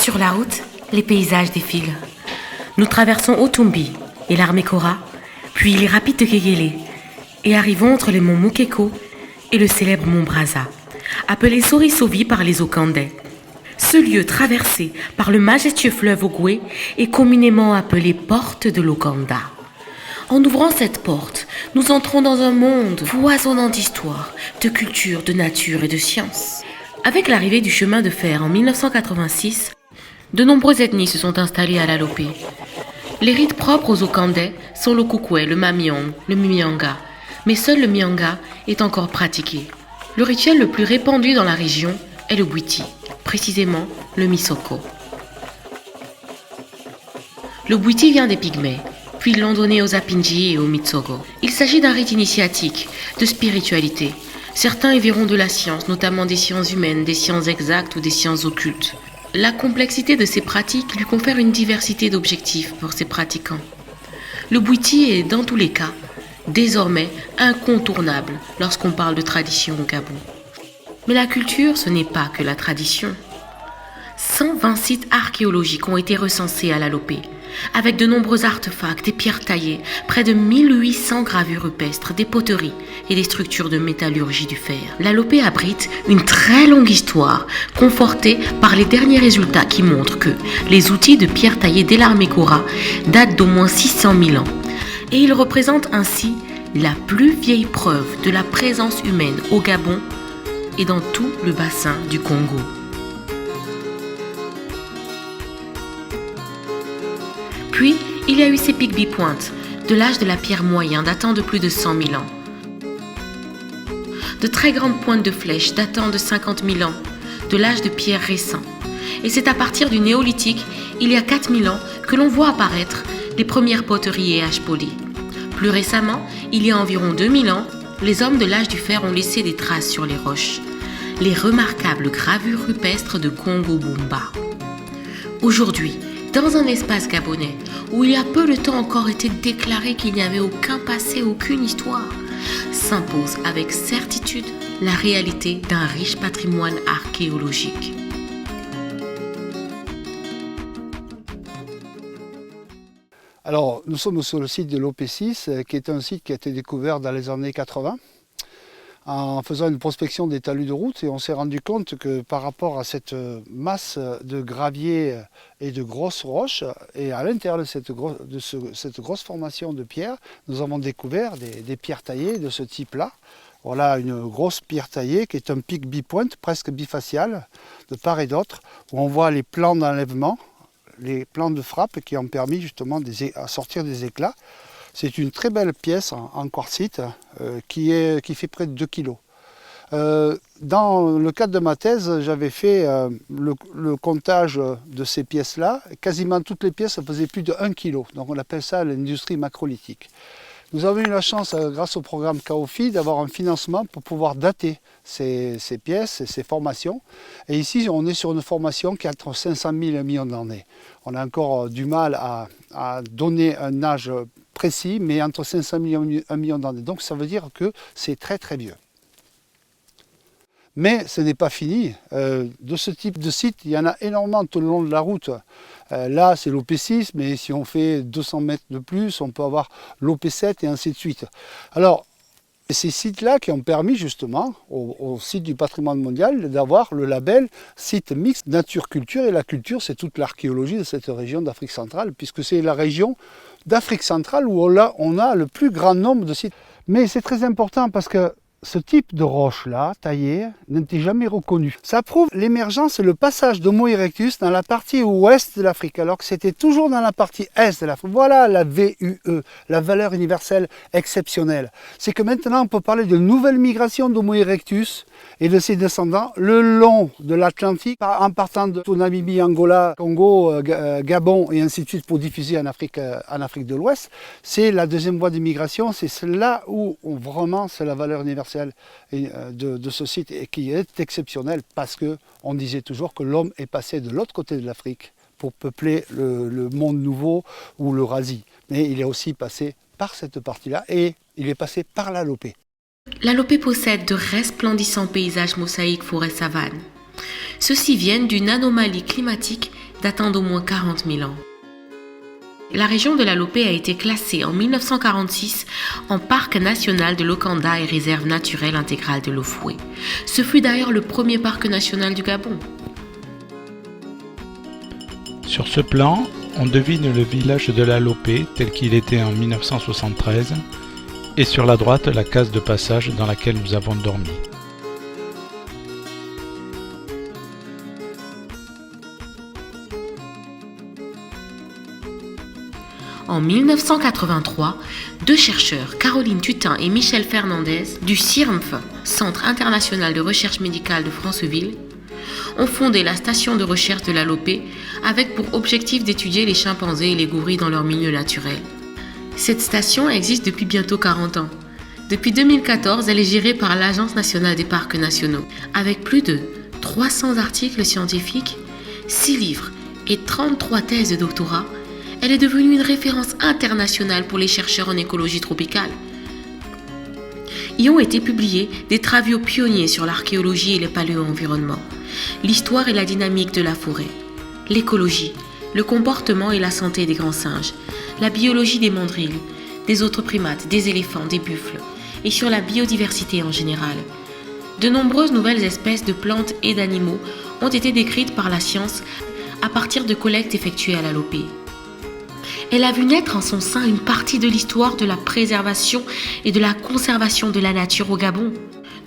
Sur la route, les paysages défilent. Nous traversons Otumbi et l'Armekora, puis les rapides de Kegele, et arrivons entre les monts Mukeko et le célèbre mont Brazza, appelé Sorisovi par les Okandais. Ce lieu traversé par le majestueux fleuve Ogwe est communément appelé Porte de l'Ouganda. En ouvrant cette porte, nous entrons dans un monde foisonnant d'histoire, de culture, de nature et de science. Avec l'arrivée du chemin de fer en 1986, de nombreuses ethnies se sont installées à l'Alopé. Les rites propres aux Okandais sont le Kukwe, le Mamiong, le Mimianga, mais seul le Mianga est encore pratiqué. Le rituel le plus répandu dans la région est le Bwiti, précisément le Misoko. Le Bwiti vient des Pygmées, puis ils l'ont donné aux Apinji et aux Mitsogo. Il s'agit d'un rite initiatique, de spiritualité. Certains y verront de la science, notamment des sciences humaines, des sciences exactes ou des sciences occultes. La complexité de ces pratiques lui confère une diversité d'objectifs pour ses pratiquants. Le Bwiti est, dans tous les cas, désormais incontournable lorsqu'on parle de tradition au Gabon. Mais la culture, ce n'est pas que la tradition. 120 sites archéologiques ont été recensés à l'Alopé, avec de nombreux artefacts, des pierres taillées, près de 1800 gravures rupestres, des poteries et des structures de métallurgie du fer. L'Alopé abrite une très longue histoire, confortée par les derniers résultats qui montrent que les outils de pierre taillée dès l'Armekora datent d'au moins 600 000 ans. Et ils représentent ainsi la plus vieille preuve de la présence humaine au Gabon et dans tout le bassin du Congo. Puis, il y a eu ces pics bipointes, de l'âge de la pierre moyen datant de plus de 100 000 ans. De très grandes pointes de flèches datant de 50 000 ans, de l'âge de pierre récent. Et c'est à partir du néolithique, il y a 4 000 ans, que l'on voit apparaître les premières poteries et haches polies. Plus récemment, il y a environ 2000 ans, les hommes de l'âge du fer ont laissé des traces sur les roches. Les remarquables gravures rupestres de Congo-Bumba. Aujourd'hui, dans un espace gabonais où il y a peu de temps encore été déclaré qu'il n'y avait aucun passé, aucune histoire, s'impose avec certitude la réalité d'un riche patrimoine archéologique. Alors, nous sommes sur le site de l'OP6, qui est un site qui a été découvert dans les années 80. En faisant une prospection des talus de route, et on s'est rendu compte que par rapport à cette masse de gravier et de grosses roches, et à l'intérieur de cette grosse formation de pierres, nous avons découvert des pierres taillées de ce type-là. Voilà une grosse pierre taillée qui est un pic bipointe, presque bifacial, de part et d'autre, où on voit les plans d'enlèvement, les plans de frappe qui ont permis justement de sortir des éclats. C'est une très belle pièce en quartzite qui fait près de 2 kg. Dans le cadre de ma thèse, j'avais fait le comptage de ces pièces-là. Quasiment toutes les pièces faisaient plus de 1 kg. Donc on appelle ça l'industrie macrolithique. Nous avons eu la chance, grâce au programme KOFI, d'avoir un financement pour pouvoir dater ces pièces et ces formations. Et ici, on est sur une formation qui a entre 500 000 et 1 million d'années. On a encore du mal à donner un âge précis, mais entre 500 000 et 1 million d'années. Donc ça veut dire que c'est très très vieux. Mais ce n'est pas fini. De ce type de site, il y en a énormément tout le long de la route. Là, c'est l'OP6, mais si on fait 200 mètres de plus, on peut avoir l'OP7 et ainsi de suite. Alors, ces sites-là qui ont permis justement au site du patrimoine mondial d'avoir le label site mixte nature-culture. Et la culture, c'est toute l'archéologie de cette région d'Afrique centrale, puisque c'est la région d'Afrique centrale où on a le plus grand nombre de sites. Mais c'est très important parce que ce type de roche-là, taillée, n'était jamais reconnu. Ça prouve l'émergence et le passage d'Homo erectus dans la partie ouest de l'Afrique, alors que c'était toujours dans la partie est de l'Afrique. Voilà la VUE, la valeur universelle exceptionnelle. C'est que maintenant, on peut parler de nouvelle migration d'Homo erectus et de ses descendants le long de l'Atlantique, en partant de Namibie, Angola, Congo, Gabon et ainsi de suite pour diffuser en Afrique de l'Ouest. C'est la deuxième voie d'immigration, c'est là où vraiment c'est la valeur universelle de ce site et qui est exceptionnel parce qu'on disait toujours que l'homme est passé de l'autre côté de l'Afrique pour peupler le monde nouveau ou l'Eurasie. Mais il est aussi passé par cette partie-là et il est passé par l'Alopé. L'Alopé possède de resplendissants paysages mosaïques forêt-savane. Ceux-ci viennent d'une anomalie climatique datant d'au moins 40 000 ans. La région de la Lopé a été classée en 1946 en parc national de l'Okanda et réserve naturelle intégrale de l'Ofoué. Ce fut d'ailleurs le premier parc national du Gabon. Sur ce plan, on devine le village de la Lopé tel qu'il était en 1973 et sur la droite la case de passage dans laquelle nous avons dormi. En 1983, deux chercheurs, Caroline Tutin et Michel Fernandez, du CIRMF, Centre international de recherche médicale de Franceville, ont fondé la station de recherche de la Lopé avec pour objectif d'étudier les chimpanzés et les gorilles dans leur milieu naturel. Cette station existe depuis bientôt 40 ans. Depuis 2014, elle est gérée par l'Agence nationale des parcs nationaux. Avec plus de 300 articles scientifiques, 6 livres et 33 thèses de doctorat, elle est devenue une référence internationale pour les chercheurs en écologie tropicale. Y ont été publiés des travaux pionniers sur l'archéologie et le paléo-environnement, l'histoire et la dynamique de la forêt, l'écologie, le comportement et la santé des grands singes, la biologie des mandrilles, des autres primates, des éléphants, des buffles, et sur la biodiversité en général. De nombreuses nouvelles espèces de plantes et d'animaux ont été décrites par la science à partir de collectes effectuées à la Lopé. Elle a vu naître en son sein une partie de l'histoire de la préservation et de la conservation de la nature au Gabon.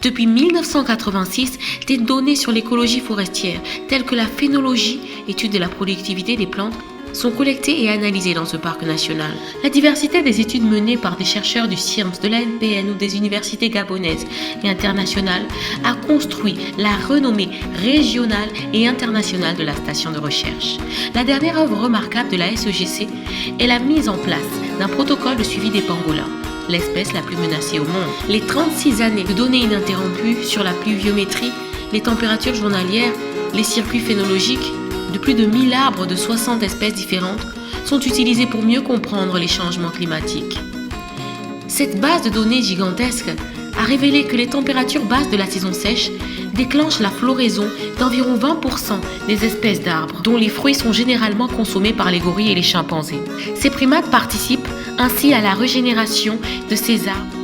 Depuis 1986, des données sur l'écologie forestière, telles que la phénologie, étude de la productivité des plantes, sont collectées et analysées dans ce parc national. La diversité des études menées par des chercheurs du CIRMS, de l'ANPN ou des universités gabonaises et internationales a construit la renommée régionale et internationale de la station de recherche. La dernière œuvre remarquable de la SEGC est la mise en place d'un protocole de suivi des pangolins, l'espèce la plus menacée au monde. Les 36 années de données ininterrompues sur la pluviométrie, les températures journalières, les circuits phénologiques, de plus de 1000 arbres de 60 espèces différentes sont utilisés pour mieux comprendre les changements climatiques. Cette base de données gigantesque a révélé que les températures basses de la saison sèche déclenchent la floraison d'environ 20% des espèces d'arbres, dont les fruits sont généralement consommés par les gorilles et les chimpanzés. Ces primates participent ainsi à la régénération de ces arbres.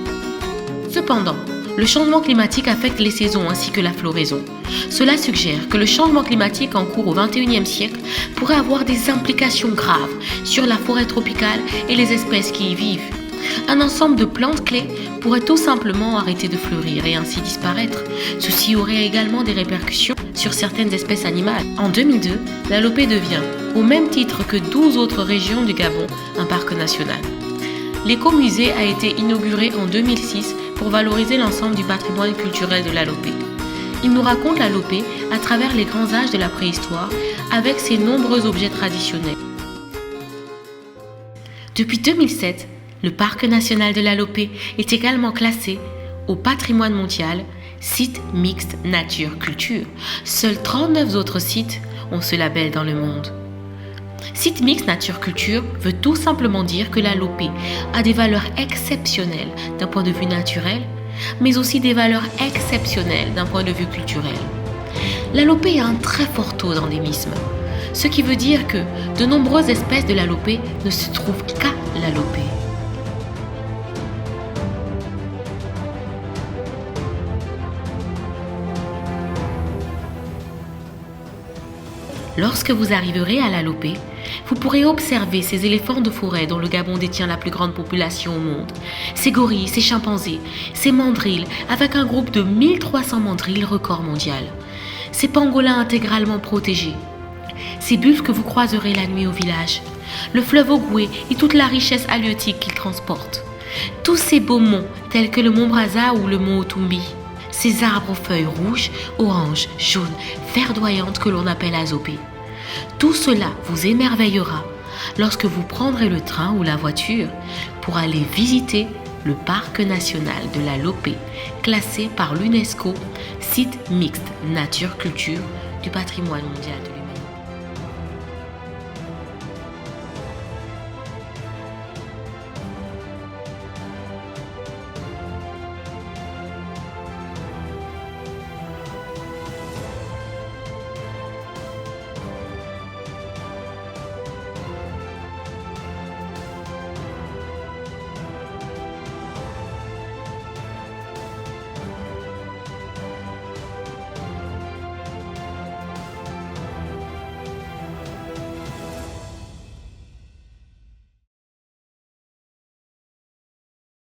Cependant, le changement climatique affecte les saisons ainsi que la floraison. Cela suggère que le changement climatique en cours au XXIe siècle pourrait avoir des implications graves sur la forêt tropicale et les espèces qui y vivent. Un ensemble de plantes clés pourrait tout simplement arrêter de fleurir et ainsi disparaître. Ceci aurait également des répercussions sur certaines espèces animales. En 2002, la Lopé devient, au même titre que 12 autres régions du Gabon, un parc national. L'écomusée a été inauguré en 2006 pour valoriser l'ensemble du patrimoine culturel de la Lopé. Il nous raconte la Lopé à travers les grands âges de la préhistoire avec ses nombreux objets traditionnels. Depuis 2007, le parc national de la Lopé est également classé au patrimoine mondial site mixte nature-culture. Seuls 39 autres sites ont ce label dans le monde. Site mixte nature-culture veut tout simplement dire que la Lopé a des valeurs exceptionnelles d'un point de vue naturel, mais aussi des valeurs exceptionnelles d'un point de vue culturel. La Lopé a un très fort taux d'endémisme, ce qui veut dire que de nombreuses espèces de la Lopé ne se trouvent qu'à la Lopé. Lorsque vous arriverez à la Lopé, vous pourrez observer ces éléphants de forêt dont le Gabon détient la plus grande population au monde, ces gorilles, ces chimpanzés, ces mandrilles, avec un groupe de 1300 mandrilles record mondial, ces pangolins intégralement protégés, ces buffles que vous croiserez la nuit au village, le fleuve Ogoué et toute la richesse halieutique qu'il transporte, tous ces beaux monts tels que le mont Brazza ou le mont Otumbi, ces arbres aux feuilles rouges, oranges, jaunes, verdoyantes que l'on appelle azopés. Tout cela vous émerveillera lorsque vous prendrez le train ou la voiture pour aller visiter le parc national de la Lopé, classé par l'UNESCO, site mixte nature-culture du patrimoine mondial de l'UNESCO.